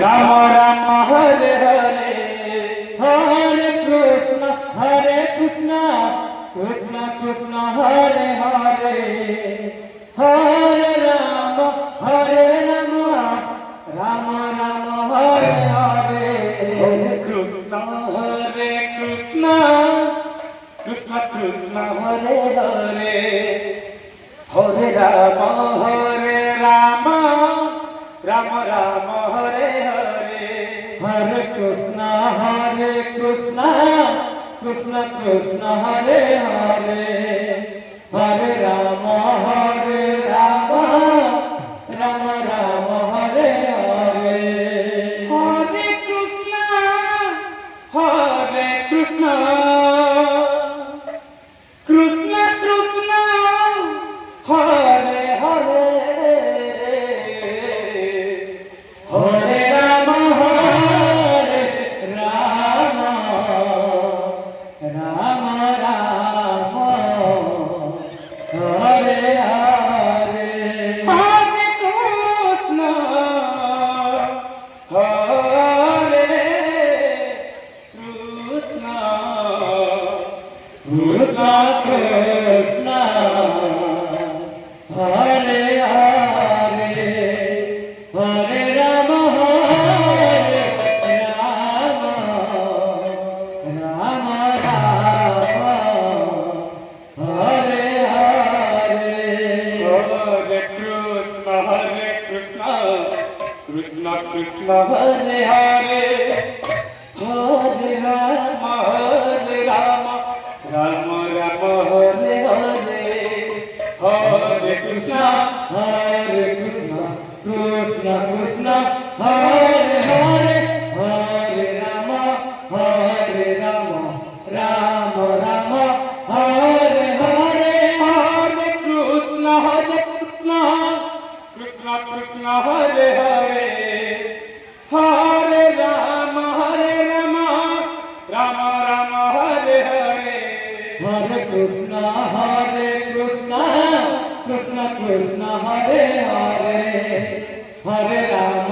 রাম রাম হরে হরে হরে কৃষ্ণ কৃষ্ণ কৃষ্ণ হরে হরে হরে রাম রাম রাম হরে হরে হরে কৃষ্ণ কৃষ্ণ কৃষ্ণ হরে হরে হরে রাম রাম রাম হরে হরে হরে কৃষ্ণ কৃষ্ণ কৃষ্ণ হরে হরে হরে রাম রাম রাম হরে হরে হরে কৃষ্ণ কৃষ্ণ কৃষ্ণ হরে হরে হরে রাম রাম রাম হরে হরে হরে কৃষ্ণ হরে কৃষ্ণ কৃষ্ণ কৃষ্ণ হরে হরে হরে রাম রাম রাম হরে হরে হরে কৃষ্ণ কৃষ্ণ কৃষ্ণ হরে হরে হরে রাম রাম রাম হরে হরে হরে কৃষ্ণ কৃষ্ণ কৃষ্ণ হরে হরে হরে রাম রাম রাম হরে হরে হরে কৃষ্ণ কৃষ্ণ কৃষ্ণ হরে হরে হরে রাম রাম রাম হরে হরে হরে কৃষ্ণ কৃষ্ণ কৃষ্ণ হরে হরে হরে রাম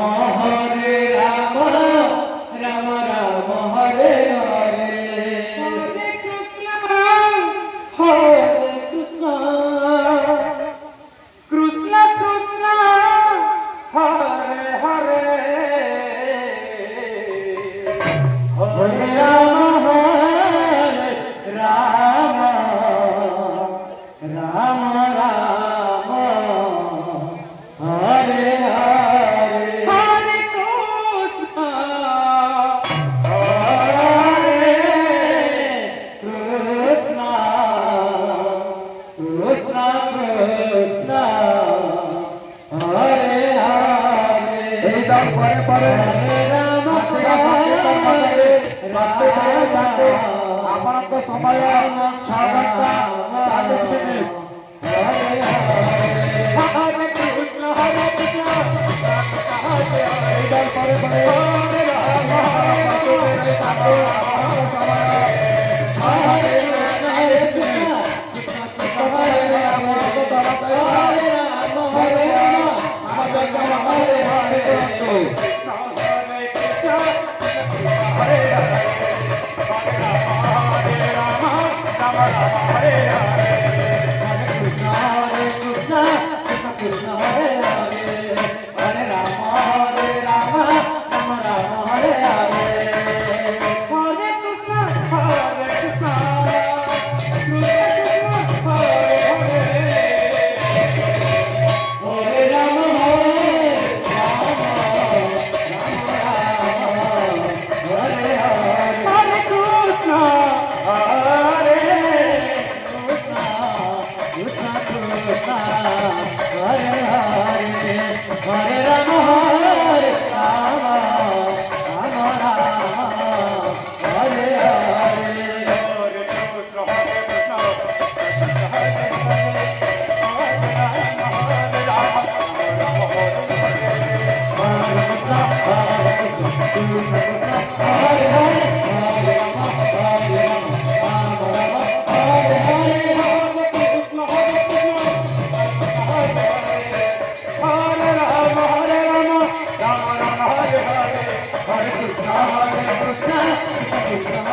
রাম রাম হরে হরে হরে কৃষ্ণ কৃষ্ণ কৃষ্ণ হরে হরে হরে রাম রাম রাম হরে হরে হরে কৃষ্ণ হরে কৃষ্ণ কৃষ্ণ কৃষ্ণ হরে হরে এই দাও পরে পরে হরে রাম ଆପଣଙ୍କ ସମୟ 6 ଘଣ୍ଟା 40 ମିନିଟ୍ ହରେ କୃଷ୍ଣ ପରେ ପରେ Hare কৃষ্ণ